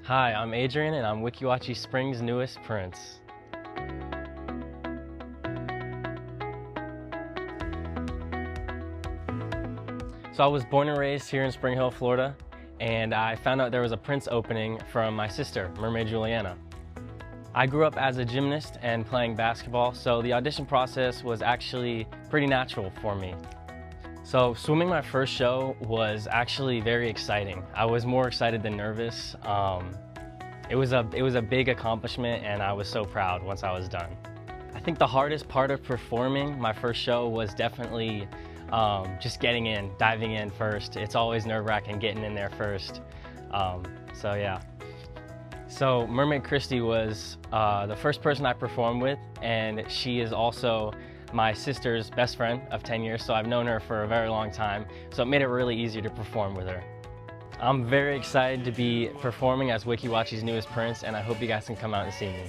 Hi, I'm Adrian and I'm Weeki Wachee Springs' newest prince. So I was born and raised here in Spring Hill, Florida, and I found out there was a prince opening from my sister, Mermaid Juliana. I grew up as a gymnast and playing basketball, so the audition process was actually pretty natural for me. So swimming my first show was actually very exciting. I was more excited than nervous. It was a big accomplishment and I was so proud once I was done. I think the hardest part of performing my first show was definitely just getting in, diving in first. It's always nerve-wracking getting in there first. So yeah. So Mermaid Christy was the first person I performed with, and she is also my sister's best friend of 10 years, so I've known her for a very long time, so it made it really easy to perform with her. I'm very excited to be performing as Weeki Wachee's newest prince, and I hope you guys can come out and see me.